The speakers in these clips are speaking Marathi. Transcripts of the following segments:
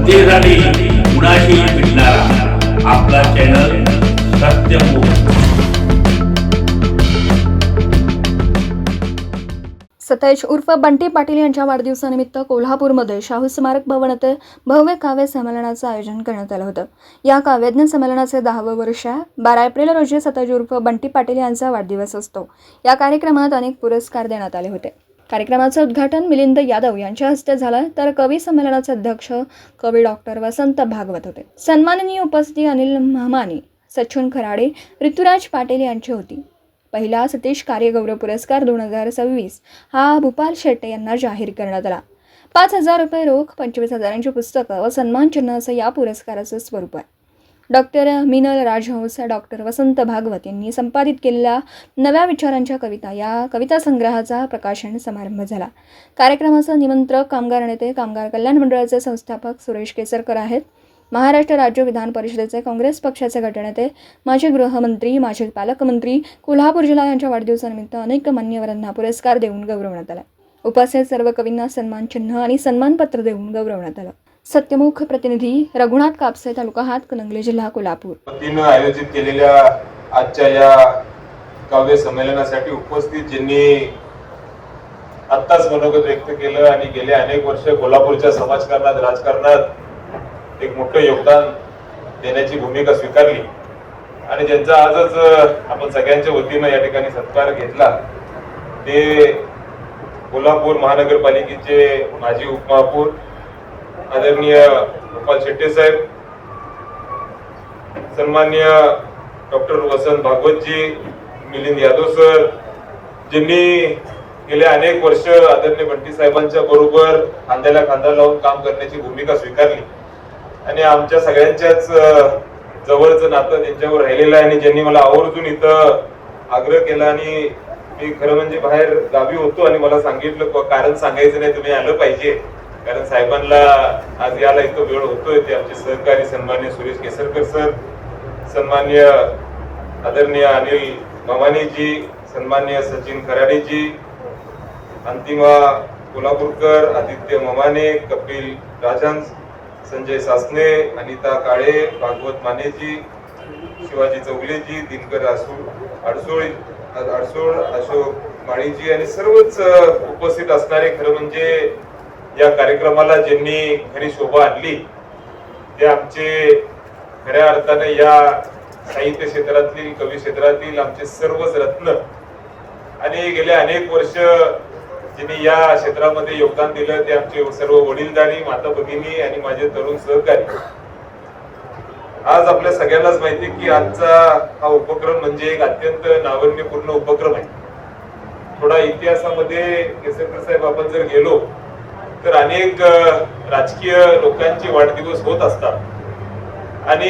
सत्तेसाठी कुणाशी भेटणारा आपला चॅनल सत्यमुख. सतेज उर्फ बंटी पाटील यांच्या वाढदिवसानिमित्त कोल्हापूरमध्ये शाहू स्मारक भवन येथे भव्य काव्य संमेलनाचं आयोजन करण्यात आलं होतं. या काव्यज्ञ संमेलनाचे 10वे वर्ष आहे. 12 एप्रिल रोजी सतेज उर्फ बंटी पाटील यांचा वाढदिवस असतो. या कार्यक्रमात अनेक पुरस्कार देण्यात आले होते. कार्यक्रमाचं उद्घाटन मिलिंद यादव यांच्या हस्ते झालं, तर कवी संमेलनाचे अध्यक्ष कवी डॉक्टर वसंत भागवत होते. सन्माननीय उपस्थिती अनिल महमानी, सचिन खराडे, ऋतुराज पाटील यांची होती. पहिला सतीश कार्यगौरव पुरस्कार 2026 हा भूपाल शेट्टे यांना जाहीर करण्यात आला. 5,000 रुपये रोख, 25,000ची पुस्तकं व सन्मान चिन्ह असं या पुरस्काराचं स्वरूप आहे. डॉक्टर मिनल राजहंस, डॉक्टर वसंत भागवत यांनी संपादित केलेल्या नव्या विचारांच्या कविता या कविता संग्रहाचा प्रकाशन समारंभ झाला. कार्यक्रमाचं निमंत्रक कामगार नेते, कामगार कल्याण मंडळाचे संस्थापक सुरेश केसरकर आहेत. महाराष्ट्र राज्य विधान परिषदेचे काँग्रेस पक्षाचे गटनेते, माजी गृहमंत्री, माजी पालकमंत्री कोल्हापूर जिल्हा यांच्या वाढदिवसानिमित्त अनेक मान्यवरांना पुरस्कार देऊन गौरवण्यात आला. उपस्थित सर्व कवींना सन्मान चिन्ह आणि सन्मानपत्र देऊन गौरवण्यात आलं. सत्यमुख प्रतिनिधी रघुनाथ कापसे, तालुका हातकणंगले, जिल्हा कोल्हापूर. वतीनं आयोजित केलेल्या आजच्या या काव्य संमेलनासाठी उपस्थित ज्यांनी आत्ताच मनोगत व्यक्त केलं आणि गेले अनेक वर्ष कोल्हापूरच्या समाजकारणात, राजकारणात एक मोठं योगदान देण्याची भूमिका स्वीकारली आणि ज्यांचा आजच आपण सगळ्यांच्या वतीनं या ठिकाणी सत्कार घेतला, ते कोल्हापूर महानगरपालिकेचे माजी उपमहापौर आदरणीय भूपाल शेट्टे साहेब, सन्माननीय डॉक्टर वसंत भागवतजी, मिलिंद यादव सर, ज्यांनी गेल्या अनेक वर्ष आदरणीय बंटी साहेबांच्या बरोबर खांद्याला खांदा लावून काम करण्याची भूमिका स्वीकारली आणि आमच्या सगळ्यांच्याच जवळचं नातं त्यांच्यावर राहिलेलं आहे आणि ज्यांनी मला आवर्जून इथं आग्रह केला आणि मी खरं म्हणजे बाहेर गावी होतो आणि मला सांगितलं कारण सांगायचं नाही, तुम्ही आलं पाहिजे, कारण साहेबांना आज याला इथं वेळ होतोय. ते आमचे सहकारी सन्मान्य सुरेश केसरकर सर, सन्मान्य आदरणीय अनिल महमानीजी, सन्मान्य सचिन खराडेजी, अंतिमा कोल्हापूरकर, आदित्य ममाने, कपिल राजहंस, संजय सासने, अनिता काळे, भागवत मानेजी, शिवाजी चौगलेजी, दिनकर अडसूळ, अशोक माळीजी आणि सर्वच उपस्थित असणारे खरं म्हणजे या कार्यक्रमाला ज्यांनी खरी शोभा आणली ते आमचे खऱ्या अर्थाने या साहित्य क्षेत्रातील, कवी क्षेत्रातील आमचे सर्वच रत्न आणि गेल्या अनेक वर्ष ज्यांनी या क्षेत्रामध्ये योगदान दिलं ते आमचे सर्व वडीलधारी, माता भगिनी आणि माझे तरुण सहकारी. आज आपल्या सगळ्यांनाच माहिती की आजचा हा उपक्रम म्हणजे एक अत्यंत नाविन्यपूर्ण उपक्रम आहे. थोडा इतिहासामध्ये केसरकर साहेब आपण जर गेलो तर अनेक राजकीय लोकांचे वाढदिवस होत असतात आणि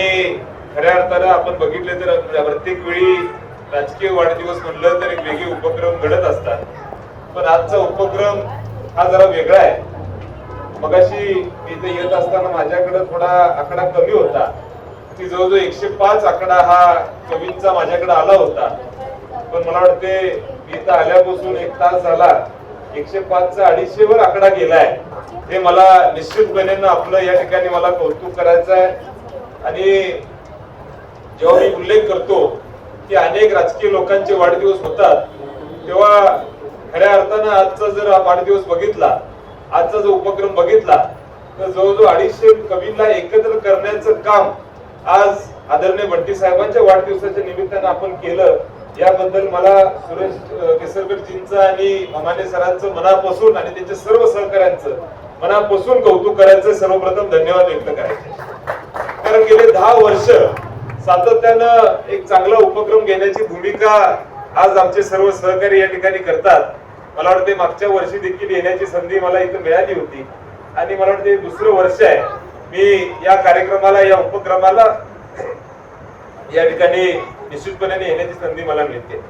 खऱ्या अर्थानं आपण बघितले तर प्रत्येक वेळी राजकीय वाढदिवस म्हणलं तर एक वेगळे उपक्रम घडत असतात. पण आजचा उपक्रम हा जरा वेगळा आहे. मगाशी इथे येत असताना माझ्याकडे थोडा आकडा कमी होता की जवळजवळ 105 आकडा हा कवींचा माझ्याकडे आला होता. पण मला वाटते इथं आल्यापासून 1 तास झाला 105चा 250 वर आकडा गेलाय. हे मला निश्चितपणे आपलं या ठिकाणी मला कौतुक करायचं आहे. आणि जेव्हा मी उल्लेख करतो की अनेक राजकीय लोकांचे वाढदिवस होतात तेव्हा खऱ्या अर्थानं आजचा जर वाढदिवस बघितला, आजचा जो उपक्रम बघितला तर जवळजवळ 250 कवींना एकत्र करण्याचं काम आज आदरणीय बंटी साहेबांच्या वाढदिवसाच्या निमित्तानं आपण केलं. याबद्दल मला सुरेश केसरकरजींचं आणि ममाने सरांचं मनापासून आणि त्यांच्या सर्व सहकाऱ्यांचं मनापासून कौतुक करायचं, सर्वप्रथम धन्यवाद व्यक्त करायचे. कारण गेले 10 वर्ष सातत्यानं एक चांगला उपक्रम घेण्याची भूमिका आज आमचे सर्व सहकारी या ठिकाणी करतात. मला वाटते मागच्या वर्षी देखील येण्याची संधी मला इथं मिळाली होती आणि मला वाटते दुसरं वर्ष आहे मी या कार्यक्रमाला, या उपक्रमाला या ठिकाणी निश्चितपणे येण्याची संधी मला मिळते.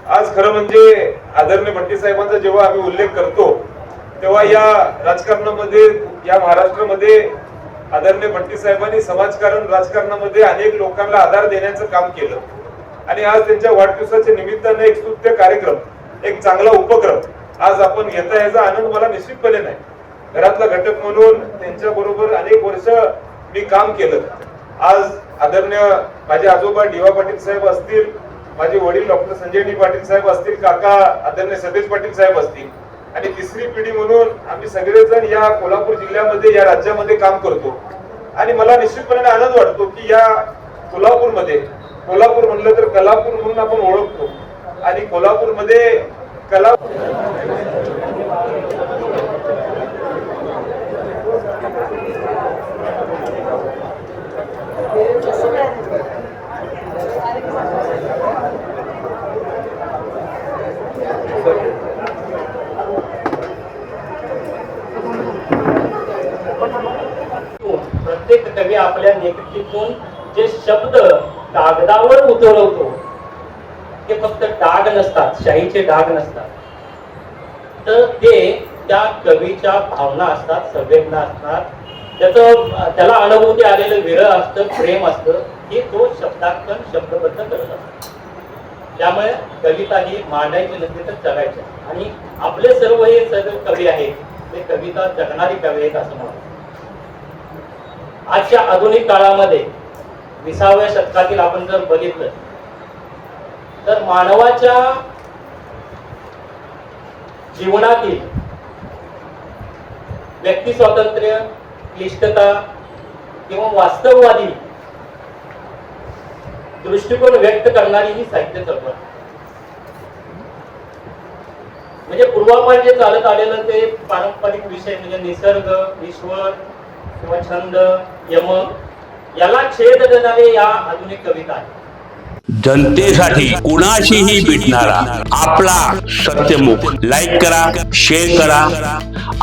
आज खरं म्हणजे आदरणीय बंटी साहेबांचा जेव्हा आम्ही उल्लेख करतो तेव्हा या राजकारणामध्ये, या महाराष्ट्रामध्ये आदरणीय बंटी साहेबांनी समाजकारण, राजकारणामध्ये अनेक लोकांना आधार देण्याचं काम केलं आणि आज त्यांच्या वाढदिवसाच्या निमित्तानं एक स्तुत्य कार्यक्रम, एक चांगला उपक्रम आज आपण घेता याचा आनंद मला निश्चितपणे नाही. घरातला घटक म्हणून त्यांच्या बरोबर अनेक वर्ष मी काम केलं. आज आदरणीय माझे आजोबा डी.वाय. पाटील साहेब असतील, माझे वडील डॉक्टर संजय डी. पाटील साहेब असतील, काका आदरणीय सतेज पाटील साहेब असतील आणि तिसरी पिढी म्हणून आम्ही सगळेजण या कोल्हापूर जिल्ह्यामध्ये या राज्यामध्ये काम करतो. आणि मला निश्चितपणे आनंद वाटतो की या कोल्हापूरमध्ये, कोल्हापूर म्हणलं तर कलापूर म्हणून आपण ओळखतो आणि कोल्हापूरमध्ये कला प्रत्येक कवी आपल्या लेखकीतून जे शब्द कागदावर उतरवतो ते फक्त डाग नसतात, शाहीचे डाग नसतात, तर ते त्या कवीच्या भावना असतात, संवेदना असतात, त्याला अनुभूती आलेलं विरह असतं, प्रेम असतं, हे तो शब्दांकन शब्दबद्ध करत असतो. त्यामुळे कविता ही मांडायची नसली तर जगायची. आणि आपले सर्व हे सर्व कवी आहेत ते कविता जगणारी कवी आहेत असं म्हणतात. आजच्या आधुनिक काळामध्ये 20व्या शतकातील आपण जर बघितलं तर मानवाच्या जीवनातील व्यक्ती स्वातंत्र्य, क्लिष्टता किंवा वास्तववादी दृष्टिकोन व्यक्त करणारी ही साहित्य चळवळ. म्हणजे पूर्वापार जे चालत आलेलं ते पारंपरिक विषय म्हणजे निसर्ग, ईश्वर किंवा छंद, यमक याला छेद देणारे या आधुनिक कविता आहेत. जनतेसाठी कुणाशीही भेटणारा आपला सत्यमुख. लाईक करा, शेअर करा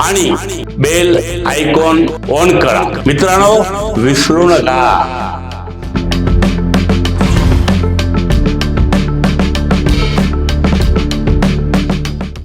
आणि बेल आयकॉन ऑन करा. मित्रांनो, विसरू नका.